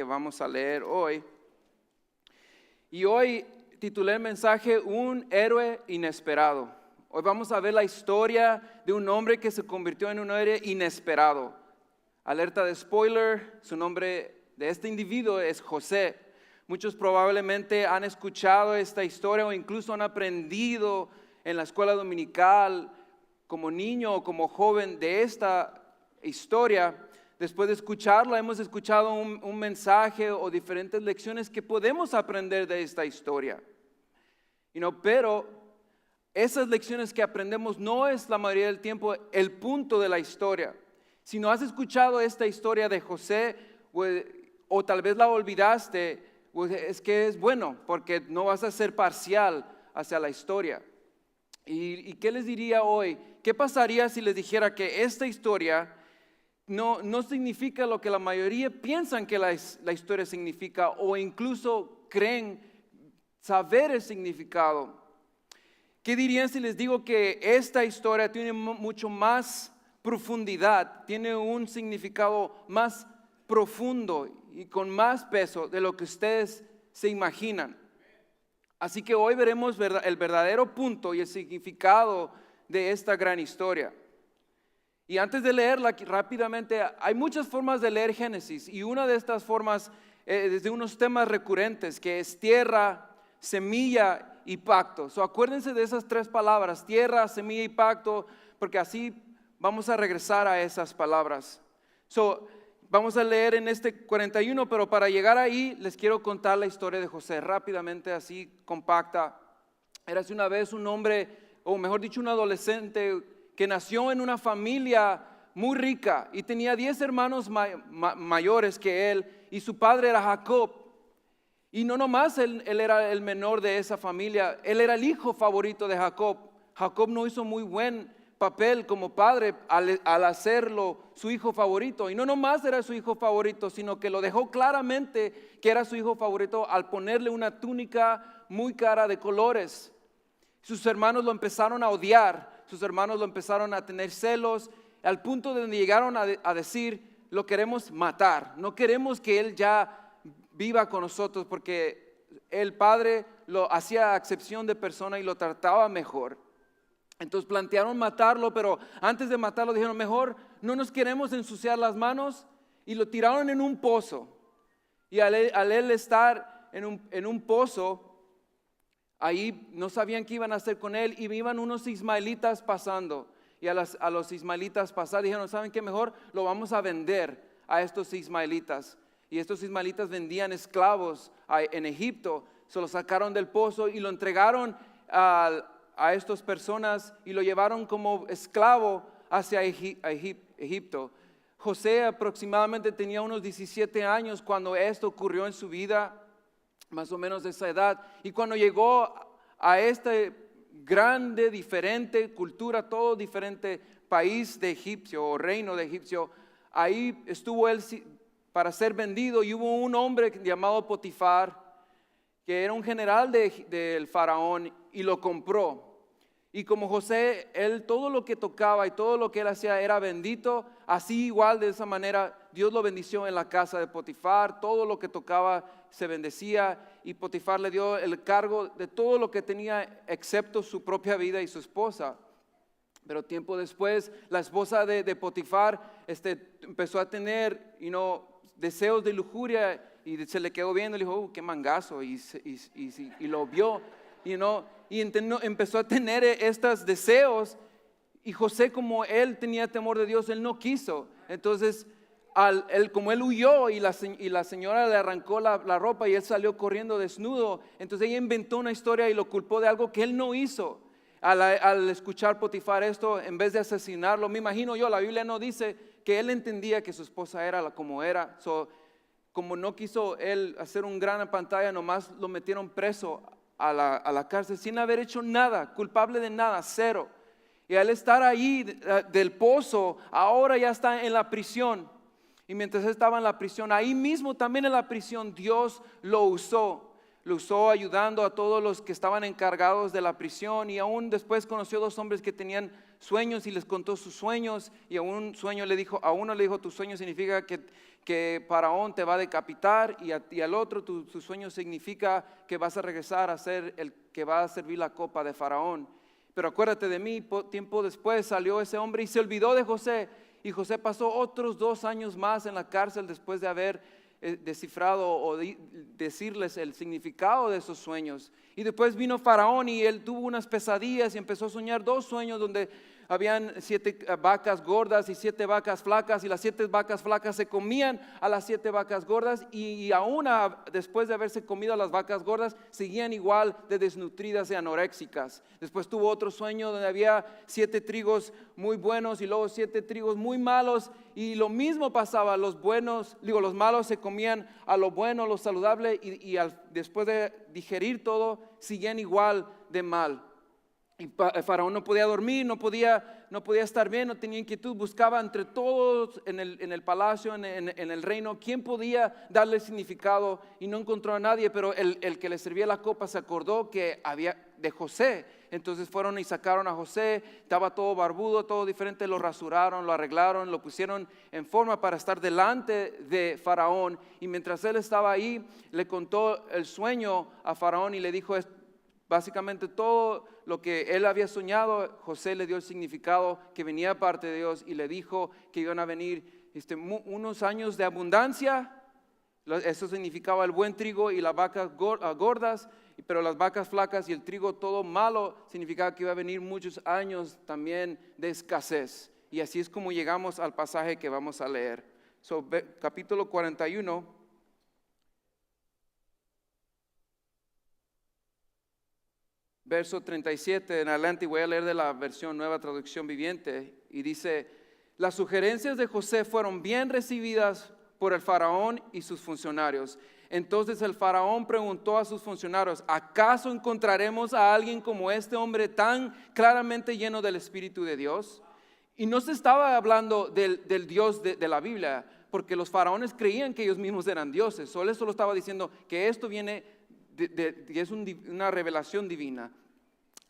que vamos a leer hoy. Y hoy titulé el mensaje Un héroe inesperado. Hoy vamos a ver la historia de un hombre que se convirtió en un héroe inesperado. Alerta de spoiler, su nombre de este individuo es José. Muchos probablemente han escuchado esta historia o incluso han aprendido en la escuela dominical como niño o como joven de esta historia. Después de escucharla, hemos escuchado un mensaje o diferentes lecciones que podemos aprender de esta historia. Pero esas lecciones que aprendemos no es la mayoría del tiempo el punto de la historia. Si no has escuchado esta historia de José o tal vez la olvidaste, pues es que es bueno porque no vas a ser parcial hacia la historia. ¿Y qué les diría hoy? ¿Qué pasaría si les dijera que esta historia no significa lo que la mayoría piensan que la historia significa o incluso creen saber el significado? ¿Qué dirían si les digo que esta historia tiene mucho más profundidad, tiene un significado más profundo y con más peso de lo que ustedes se imaginan? Así que hoy veremos el verdadero punto y el significado de esta gran historia. Y antes de leerla rápidamente, hay muchas formas de leer Génesis y una de estas formas es de unos temas recurrentes que es tierra, semilla y pacto. Acuérdense de esas tres palabras, tierra, semilla y pacto, porque así vamos a regresar a esas palabras. Vamos a leer en este 41, pero para llegar ahí les quiero contar la historia de José rápidamente, así compacta. Érase una vez un hombre, o mejor dicho un adolescente, que nació en una familia muy rica y tenía 10 hermanos mayores que él, y su padre era Jacob. Y no nomás él era el menor de esa familia, él era el hijo favorito de Jacob. Jacob no hizo muy buen papel como padre al hacerlo su hijo favorito. Y no nomás era su hijo favorito, sino que lo dejó claramente que era su hijo favorito al ponerle una túnica muy cara de colores. Sus hermanos lo empezaron a odiar. Sus hermanos lo empezaron a tener celos, al punto de donde llegaron a decir, lo queremos matar, no queremos que él ya viva con nosotros, porque el padre lo hacía acepción de persona y lo trataba mejor. Entonces plantearon matarlo, pero antes de matarlo dijeron, mejor no nos queremos ensuciar las manos, y lo tiraron en un pozo. Y al él estar en un pozo, ahí no sabían qué iban a hacer con él, y iban unos ismaelitas pasando, y a los ismaelitas pasar dijeron, ¿saben qué? Mejor lo vamos a vender a estos ismaelitas. Y estos ismaelitas vendían esclavos en Egipto. Se lo sacaron del pozo y lo entregaron a estas personas y lo llevaron como esclavo hacia Egipto. José aproximadamente tenía unos 17 años cuando esto ocurrió en su vida, más o menos de esa edad. Y cuando llegó a este grande, diferente cultura, todo diferente país de Egipcio o reino de Egipcio, ahí estuvo él para ser vendido. Y hubo un hombre llamado Potifar, que era un general del faraón, y lo compró. Y como José, él todo lo que tocaba y todo lo que él hacía era bendito, así igual de esa manera Dios lo bendició en la casa de Potifar. Todo lo que tocaba se bendecía, y Potifar le dio el cargo de todo lo que tenía excepto su propia vida y su esposa. Pero tiempo después la esposa de Potifar empezó a tener deseos de lujuria, y se le quedó viendo y le dijo, qué mangazo, y lo vio. Y empezó a tener estos deseos, y José, como él tenía temor de Dios, él no quiso. Entonces como él huyó y la señora le arrancó la ropa y él salió corriendo desnudo, entonces ella inventó una historia y lo culpó de algo que él no hizo. Al escuchar Potifar esto, en vez de asesinarlo, me imagino yo, la Biblia no dice que él entendía que su esposa era como era. Como no quiso él hacer un gran pantalla, nomás lo metieron preso a la cárcel sin haber hecho nada, culpable de nada, cero. Y al estar ahí del pozo, ahora ya está en la prisión. Y mientras estaba en la prisión, ahí mismo también en la prisión, Dios lo usó ayudando a todos los que estaban encargados de la prisión. Y aún después conoció dos hombres que tenían sueños y les contó sus sueños, y a uno le dijo, tu sueño significa que Faraón te va a decapitar, y al otro tu sueño significa que vas a regresar a ser el que va a servir la copa de Faraón. Pero acuérdate de mí. Tiempo después salió ese hombre y se olvidó de José, y José pasó otros 2 años más en la cárcel después de haber descifrado o decirles el significado de esos sueños. Y después vino Faraón y él tuvo unas pesadillas y empezó a soñar 2 sueños donde habían 7 vacas gordas y 7 vacas flacas, y las 7 vacas flacas se comían a las 7 vacas gordas, y aún después de haberse comido a las vacas gordas seguían igual de desnutridas y anoréxicas. Después tuvo otro sueño donde había 7 trigos muy buenos y luego 7 trigos muy malos, y lo mismo pasaba. Los malos se comían a lo bueno, lo saludable, y después de digerir todo seguían igual de mal. Y Faraón no podía dormir, no podía estar bien, no tenía inquietud. Buscaba entre todos en el palacio, en el reino, quién podía darle significado, y no encontró a nadie. Pero el que le servía la copa se acordó que había de José. Entonces fueron y sacaron a José. Estaba todo barbudo, todo diferente. Lo rasuraron, lo arreglaron, lo pusieron en forma para estar delante de Faraón. Y mientras él estaba ahí, le contó el sueño a Faraón y le dijo básicamente todo lo que él había soñado. José le dio el significado que venía parte de Dios, y le dijo que iban a venir unos años de abundancia. Eso significaba el buen trigo y las vacas gordas, pero las vacas flacas y el trigo todo malo significaba que iba a venir muchos años también de escasez. Y así es como llegamos al pasaje que vamos a leer. Capítulo 41. Verso 37 en adelante, y voy a leer de la versión Nueva Traducción Viviente, y dice: las sugerencias de José fueron bien recibidas por el faraón y sus funcionarios. Entonces el faraón preguntó a sus funcionarios: ¿acaso encontraremos a alguien como este hombre tan claramente lleno del Espíritu de Dios? Y no se estaba hablando del Dios de la Biblia, porque los faraones creían que ellos mismos eran dioses. Solo estaba diciendo que esto viene que es una revelación divina.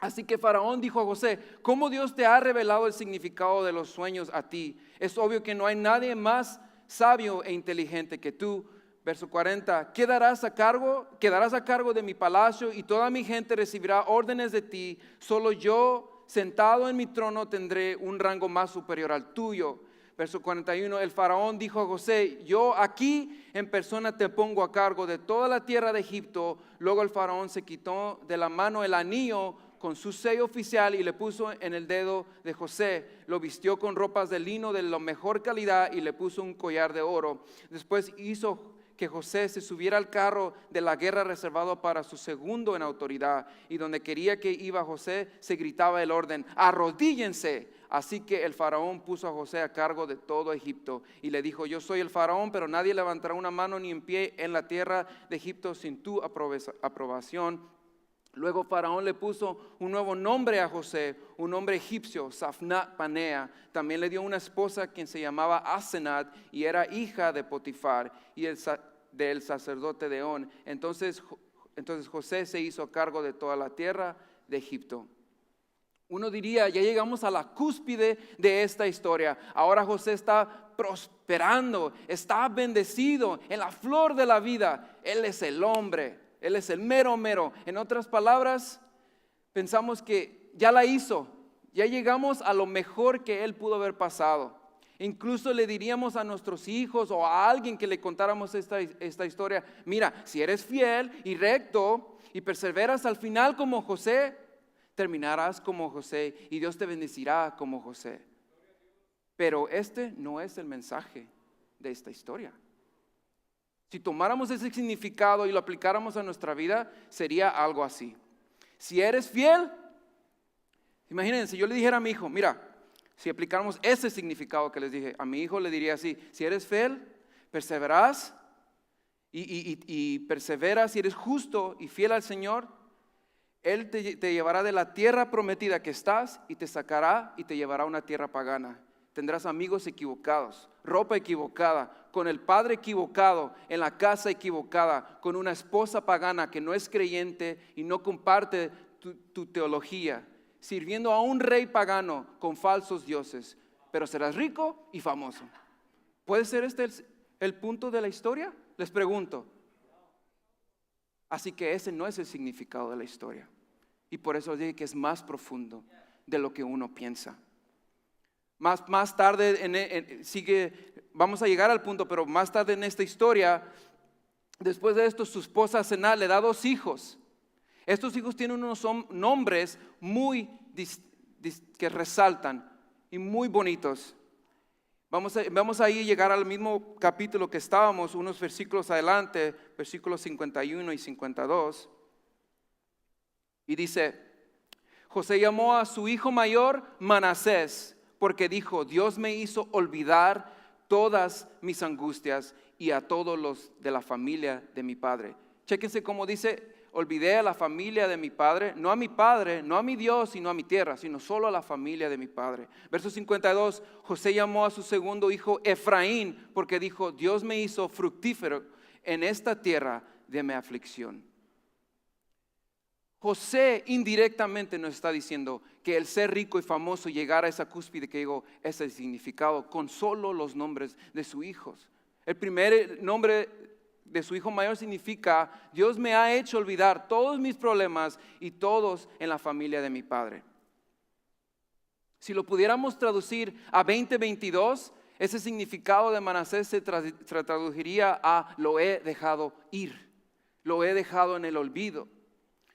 Así que Faraón dijo a José: ¿cómo Dios te ha revelado el significado de los sueños a ti? Es obvio que no hay nadie más sabio e inteligente que tú. Verso 40, quedarás a cargo de mi palacio, y toda mi gente recibirá órdenes de ti. Solo yo, sentado en mi trono, tendré un rango más superior al tuyo. Verso 41, el faraón dijo a José: yo aquí en persona te pongo a cargo de toda la tierra de Egipto. Luego el faraón se quitó de la mano el anillo con su sello oficial y le puso en el dedo de José. Lo vistió con ropas de lino de la mejor calidad y le puso un collar de oro. Después hizo que José se subiera al carro de la guerra reservado para su segundo en autoridad, y donde quería que iba José se gritaba el orden: arrodíllense. Así que el faraón puso a José a cargo de todo Egipto y le dijo: yo soy el faraón, pero nadie levantará una mano ni en pie en la tierra de Egipto sin tu aprobación. Luego Faraón le puso un nuevo nombre a José, un nombre egipcio, Safnat Panea. También le dio una esposa quien se llamaba Asenat y era hija de Potifar y del sacerdote de On. Entonces José se hizo a cargo de toda la tierra de Egipto. Uno diría: ya llegamos a la cúspide de esta historia. Ahora José está prosperando, está bendecido, en la flor de la vida. Él es el hombre, él es el mero mero. En otras palabras, pensamos que ya la hizo, ya llegamos a lo mejor que él pudo haber pasado. Incluso le diríamos a nuestros hijos o a alguien que le contáramos esta historia: mira, si eres fiel y recto y perseveras al final como José, terminarás como José y Dios te bendecirá como José. Pero este no es el mensaje de esta historia. Si tomáramos ese significado y lo aplicáramos a nuestra vida, sería algo así: si eres fiel, imagínense, yo le dijera a mi hijo, mira, si aplicáramos ese significado que les dije, a mi hijo le diría así: si eres fiel, perseveras y perseveras, si eres justo y fiel al Señor, Él te llevará de la tierra prometida que estás y te sacará y te llevará a una tierra pagana. Tendrás amigos equivocados, ropa equivocada, con el padre equivocado, en la casa equivocada, con una esposa pagana que no es creyente y no comparte tu teología. sirviendo a un rey pagano con falsos dioses, pero serás rico y famoso. ¿Puede ser este el punto de la historia? Les pregunto. Así que ese no es el significado de la historia. Y por eso digo que es más profundo de lo que uno piensa. Más tarde vamos a llegar al punto, pero más tarde en esta historia, después de esto, su esposa Senat le da 2 hijos. Estos hijos tienen unos nombres muy que resaltan y muy bonitos. Vamos a llegar al mismo capítulo que estábamos, unos versículos adelante, versículos 51 y 52. Y dice, José llamó a su hijo mayor Manasés, porque dijo, Dios me hizo olvidar todas mis angustias y a todos los de la familia de mi padre. Chéquense cómo dice, olvidé a la familia de mi padre, no a mi padre, no a mi Dios, sino a mi tierra, sino solo a la familia de mi padre. Verso 52, José llamó a su segundo hijo Efraín, porque dijo, Dios me hizo fructífero en esta tierra de mi aflicción. José indirectamente nos está diciendo que el ser rico y famoso llegara a esa cúspide que llegó, ese es el significado, con solo los nombres de sus hijos. El primer nombre de su hijo mayor significa, Dios me ha hecho olvidar todos mis problemas y todos en la familia de mi padre. Si lo pudiéramos traducir a 2022, ese significado de Manasés se traduciría a lo he dejado ir, lo he dejado en el olvido.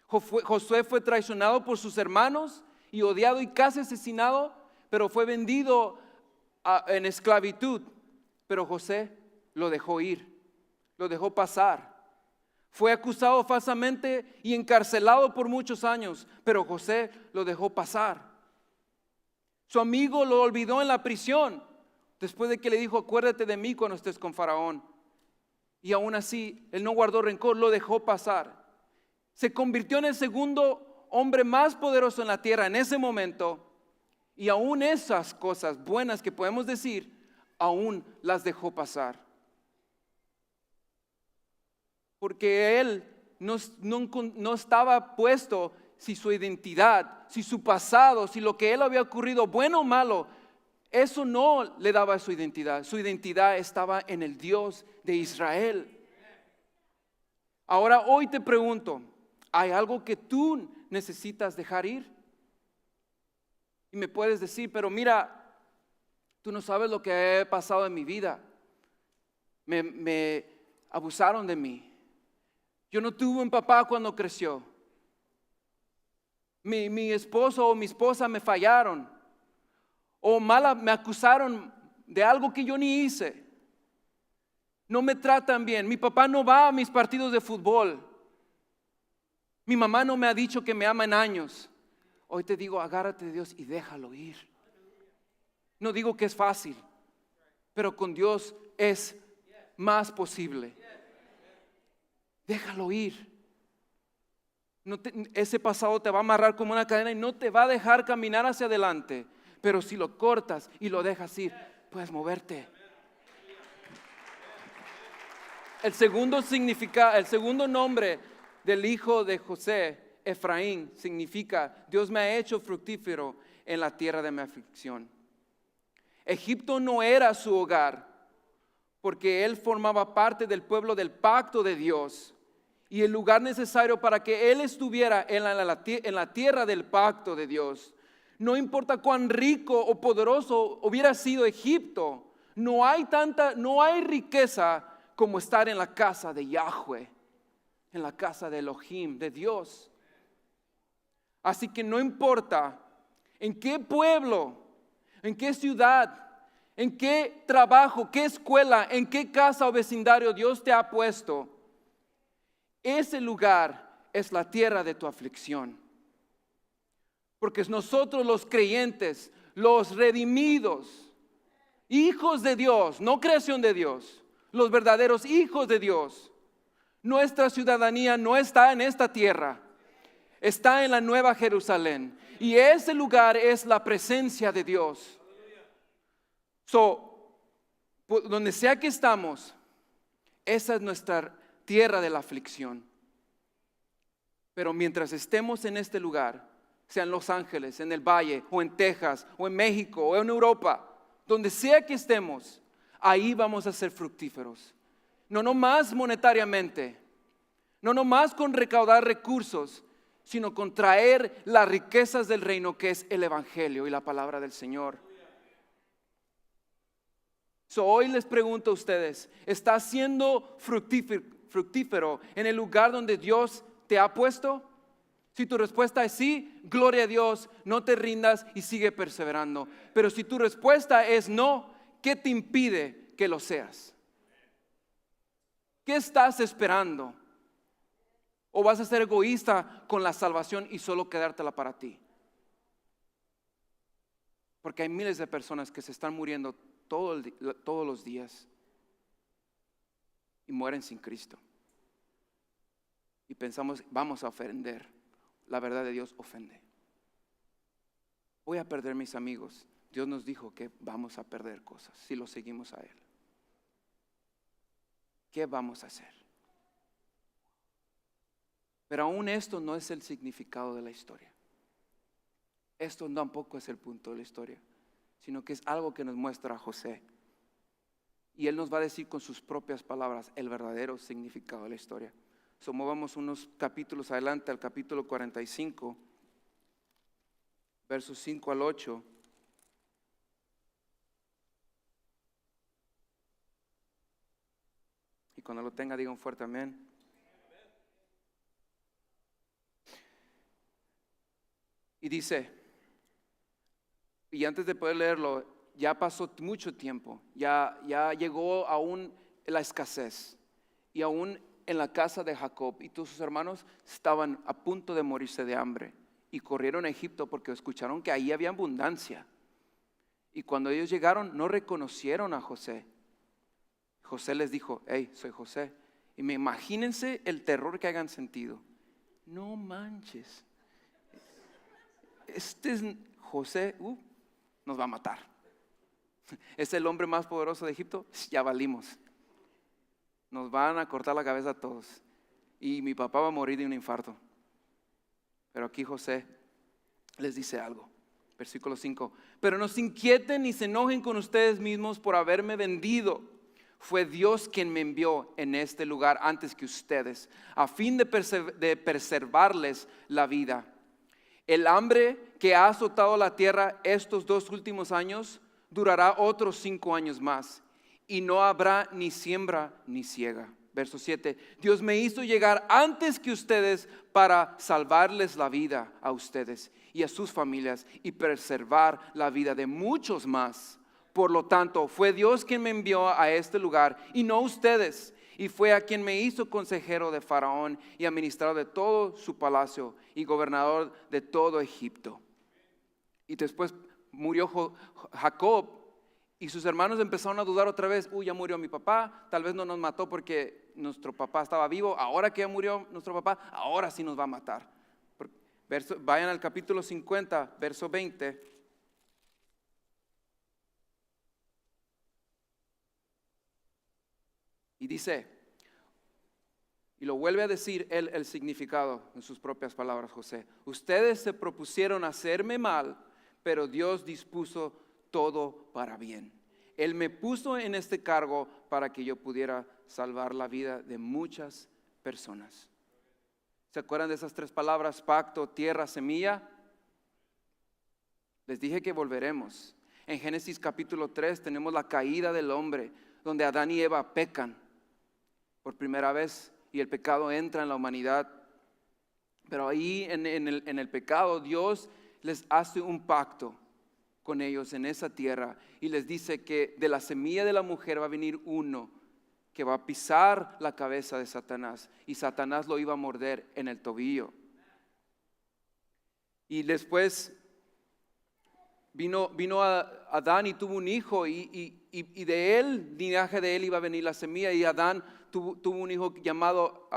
Josué fue traicionado por sus hermanos y odiado y casi asesinado, pero fue vendido en esclavitud. Pero José lo dejó ir, lo dejó pasar. Fue acusado falsamente y encarcelado por muchos años, pero José lo dejó pasar. Su amigo lo olvidó en la prisión, después de que le dijo, acuérdate de mí cuando estés con Faraón. Y aún así, él no guardó rencor, lo dejó pasar. Se convirtió en el segundo hombre más poderoso en la tierra en ese momento. Y aún esas cosas buenas que podemos decir, aún las dejó pasar. Porque él no estaba puesto si su identidad, si su pasado, si lo que él había ocurrido, bueno o malo, eso no le daba su identidad. Su identidad estaba en el Dios de Israel. Ahora hoy te pregunto, ¿hay algo que tú necesitas dejar ir? Y me puedes decir, pero mira, tú no sabes lo que he pasado en mi vida. Me abusaron de mí. Yo no tuve un papá cuando creció. Mi esposo o mi esposa me fallaron. O me acusaron de algo que yo ni hice. No me tratan bien. Mi papá no va a mis partidos de fútbol. Mi mamá no me ha dicho que me ama en años. Hoy te digo, agárrate de Dios y déjalo ir. No digo que es fácil, pero con Dios es más posible. Déjalo ir. Ese pasado te va a amarrar como una cadena y no te va a dejar caminar hacia adelante. Pero si lo cortas y lo dejas ir, puedes moverte. El segundo nombre del hijo de José, Efraín, significa Dios me ha hecho fructífero en la tierra de mi aflicción. Egipto no era su hogar, porque él formaba parte del pueblo del pacto de Dios y el lugar necesario para que él estuviera en la tierra del pacto de Dios. No importa cuán rico o poderoso hubiera sido Egipto, no hay riqueza como estar en la casa de Yahweh, en la casa de Elohim, de Dios. Así que no importa en qué pueblo, en qué ciudad, en qué trabajo, qué escuela, en qué casa o vecindario Dios te ha puesto, ese lugar es la tierra de tu aflicción. Porque nosotros los creyentes, los redimidos, hijos de Dios, no creación de Dios, los verdaderos hijos de Dios, nuestra ciudadanía no está en esta tierra, está en la Nueva Jerusalén. Y ese lugar es la presencia de Dios. Donde sea que estamos, esa es nuestra tierra de la aflicción. Pero mientras estemos en este lugar, sea en Los Ángeles, en el Valle, o en Texas, o en México, o en Europa, donde sea que estemos, ahí vamos a ser fructíferos. No nomás monetariamente, no nomás con recaudar recursos, sino con traer las riquezas del reino, que es el Evangelio y la palabra del Señor. Hoy les pregunto a ustedes, ¿estás siendo fructífero en el lugar donde Dios te ha puesto? Si tu respuesta es sí, gloria a Dios, no te rindas y sigue perseverando. Pero si tu respuesta es no, ¿qué te impide que lo seas? ¿Qué estás esperando? ¿O vas a ser egoísta con la salvación y solo quedártela para ti? Porque hay miles de personas que se están muriendo todos los días y mueren sin Cristo. Y pensamos, vamos a ofender. La verdad de Dios ofende. Voy a perder mis amigos. Dios nos dijo que vamos a perder cosas si lo seguimos a Él. ¿Qué vamos a hacer? Pero aún esto no es el significado de la historia. Esto tampoco es el punto de la historia, sino que es algo que nos muestra a José. Y él nos va a decir con sus propias palabras el verdadero significado de la historia. Movamos unos capítulos adelante al capítulo 45, versos 5 al 8. Y cuando lo tenga, digan fuerte amén. Y dice, y antes de poder leerlo, ya pasó mucho tiempo, ya llegó aún la escasez, y aún en la casa de Jacob y todos sus hermanos estaban a punto de morirse de hambre, y corrieron a Egipto porque escucharon que ahí había abundancia. Y cuando ellos llegaron, no reconocieron a José. José les dijo, hey, soy José. Y imagínense el terror que hayan sentido. No manches, este es José, nos va a matar. Es el hombre más poderoso de Egipto, ya valimos. Nos van a cortar la cabeza a todos. Y mi papá va a morir de un infarto. Pero aquí José les dice algo. Versículo 5. Pero no se inquieten ni se enojen con ustedes mismos por haberme vendido. Fue Dios quien me envió en este lugar antes que ustedes, a fin de preservarles la vida. El hambre que ha azotado la tierra estos 2 últimos años durará otros 5 años más, y no habrá ni siembra ni siega. Verso 7. Dios me hizo llegar antes que ustedes para salvarles la vida a ustedes y a sus familias y preservar la vida de muchos más. Por lo tanto, fue Dios quien me envió a este lugar y no ustedes. Y fue a quien me hizo consejero de Faraón y administrador de todo su palacio y gobernador de todo Egipto. Y después murió Jacob y sus hermanos empezaron a dudar otra vez. Ya murió mi papá, tal vez no nos mató porque nuestro papá estaba vivo. Ahora que ya murió nuestro papá, ahora sí nos va a matar. Vayan al capítulo 50, verso 20. Y dice, y lo vuelve a decir él el significado en sus propias palabras, José. Ustedes se propusieron hacerme mal, pero Dios dispuso todo para bien. Él me puso en este cargo para que yo pudiera salvar la vida de muchas personas. ¿Se acuerdan de esas 3 palabras? Pacto, tierra, semilla. Les dije que volveremos. En Génesis capítulo 3 tenemos la caída del hombre, donde Adán y Eva pecan por primera vez y el pecado entra en la humanidad. Pero ahí en el pecado Dios les hace un pacto con ellos en esa tierra y les dice que de la semilla de la mujer va a venir uno que va a pisar la cabeza de Satanás y Satanás lo iba a morder en el tobillo. Y después vino a Adán y tuvo un hijo y de él, linaje de él iba a venir la semilla, y Adán tuvo un hijo llamado,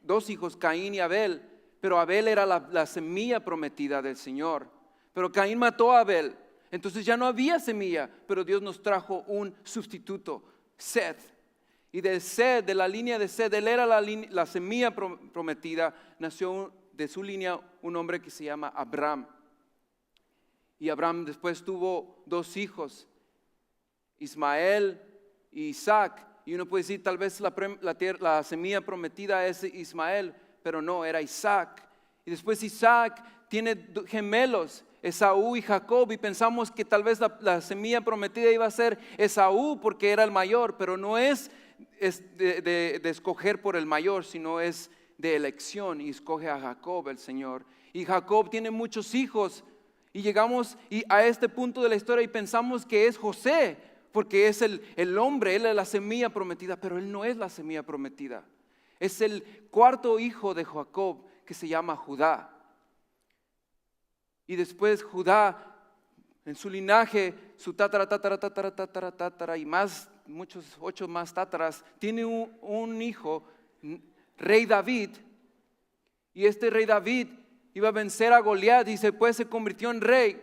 2 hijos, Caín y Abel, pero Abel era la semilla prometida del Señor, pero Caín mató a Abel, entonces ya no había semilla, pero Dios nos trajo un sustituto, Seth, y de Seth, de la línea de Seth, él era la semilla prometida, nació de su línea un hombre que se llama Abraham. Y Abraham después tuvo 2 hijos, Ismael y Isaac. Y uno puede decir, tal vez la semilla prometida es Ismael, pero no, era Isaac. Y después Isaac tiene gemelos, Esaú y Jacob, y pensamos que tal vez la semilla prometida iba a ser Esaú porque era el mayor, pero no es de escoger por el mayor, sino es de elección, y escoge a Jacob el Señor. Y Jacob tiene muchos hijos, y llegamos a este punto de la historia y pensamos que es José, porque es el hombre, él es la semilla prometida, pero él no es la semilla prometida. Es el 4.º hijo de Jacob, que se llama Judá. Y después Judá, en su linaje, su tatara y muchos 8 más tátaras, tiene un hijo, rey David. Y este rey David iba a vencer a Goliat y después se convirtió en rey.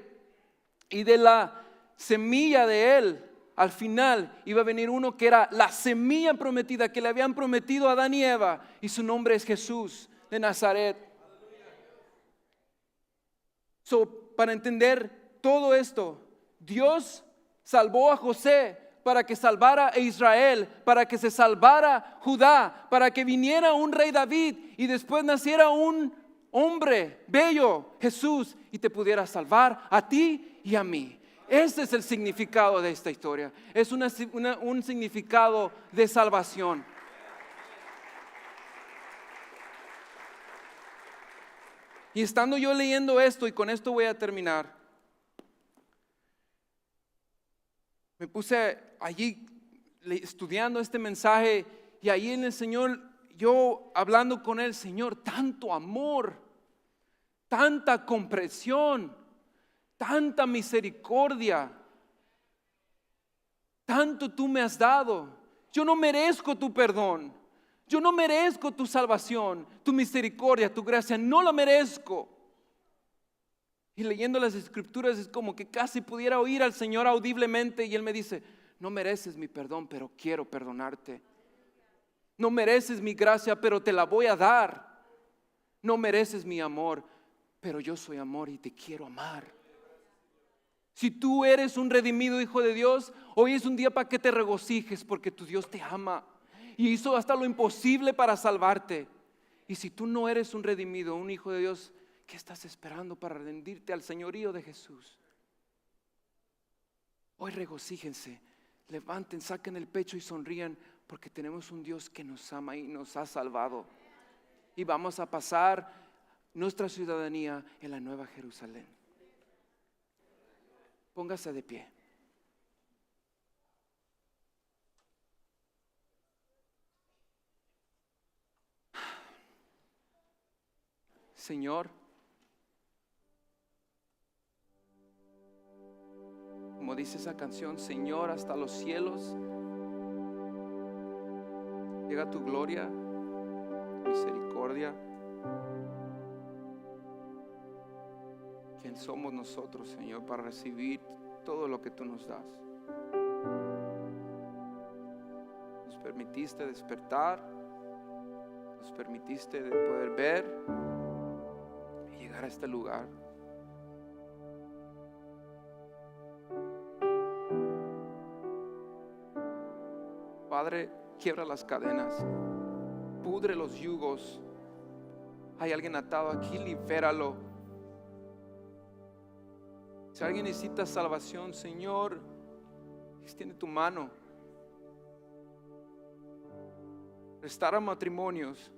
Y de la semilla de él, al final iba a venir uno que era la semilla prometida, que le habían prometido a Adán y Eva, y su nombre es Jesús de Nazaret. Para entender todo esto, Dios salvó a José para que salvara a Israel, para que se salvara Judá, para que viniera un rey David y después naciera un hombre bello, Jesús, y te pudiera salvar a ti y a mí. Ese es el significado de esta historia. Es un significado de salvación. Y estando yo leyendo esto, y con esto voy a terminar, me puse allí estudiando este mensaje, y ahí en el Señor, yo hablando con Él, Señor, tanto amor, tanta comprensión, tanta misericordia, tanto tú me has dado. Yo no merezco tu perdón. Yo no merezco tu salvación, tu misericordia, tu gracia, no la merezco. Y leyendo las escrituras es como que casi pudiera oír al Señor audiblemente, y Él me dice, no mereces mi perdón, pero quiero perdonarte. No mereces mi gracia, pero te la voy a dar. No mereces mi amor, pero yo soy amor y te quiero amar. Si tú eres un redimido hijo de Dios, hoy es un día para que te regocijes, porque tu Dios te ama y hizo hasta lo imposible para salvarte. Y si tú no eres un redimido, un hijo de Dios, ¿qué estás esperando para rendirte al señorío de Jesús? Hoy regocíjense, levanten, saquen el pecho y sonrían, porque tenemos un Dios que nos ama y nos ha salvado. Y vamos a pasar nuestra ciudadanía en la Nueva Jerusalén. Póngase de pie. Señor, como dice esa canción, Señor, hasta los cielos llega tu gloria, misericordia. ¿Quién somos nosotros, Señor, para recibir todo lo que tú nos das? Nos permitiste despertar, nos permitiste de poder ver y llegar a este lugar. Padre, quiebra las cadenas, pudre los yugos. Hay alguien atado aquí, libéralo. Si alguien necesita salvación, Señor, extiende tu mano. Restaura matrimonios.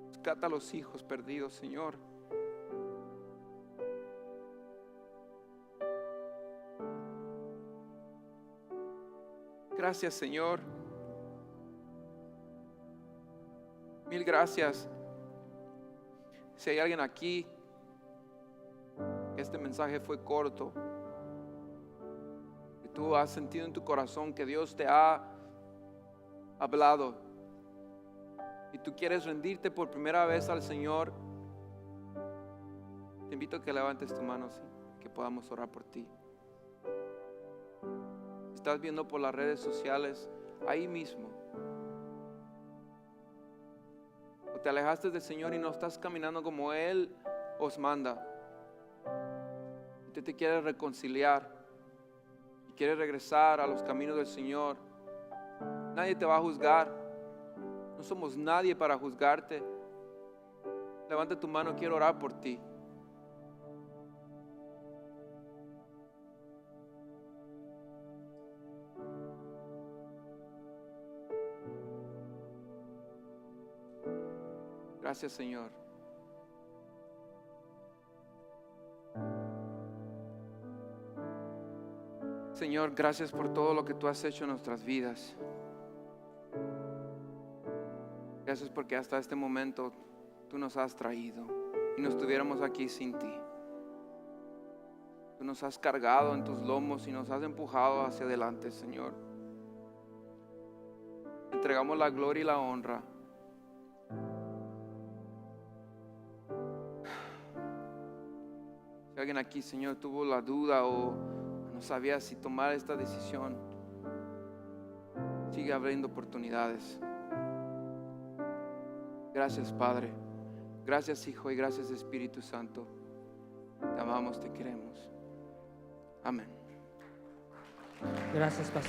Rescata a los hijos perdidos, Señor. Gracias, Señor. Mil gracias. Si hay alguien aquí, este mensaje fue corto, y tú has sentido en tu corazón que Dios te ha hablado y tú quieres rendirte por primera vez al Señor, te invito a que levantes tu mano, ¿sí? Que podamos orar por ti. Estás viendo por las redes sociales, ahí mismo, o te alejaste del Señor y no estás caminando como Él os manda. Usted te quiere reconciliar y quiere regresar a los caminos del Señor. Nadie te va a juzgar. No somos nadie para juzgarte. Levanta tu mano, quiero orar por ti. Gracias, Señor. Señor, gracias por todo lo que tú has hecho en nuestras vidas. Gracias porque hasta este momento tú nos has traído y no estuviéramos aquí sin ti. Tú nos has cargado en tus lomos y nos has empujado hacia adelante, Señor. Entregamos la gloria y la honra. Si alguien aquí, Señor, tuvo la duda o no sabía si tomar esta decisión, sigue abriendo oportunidades. Gracias, Padre. Gracias, Hijo, y gracias, Espíritu Santo. Te amamos, te queremos. Amén. Gracias, pastor.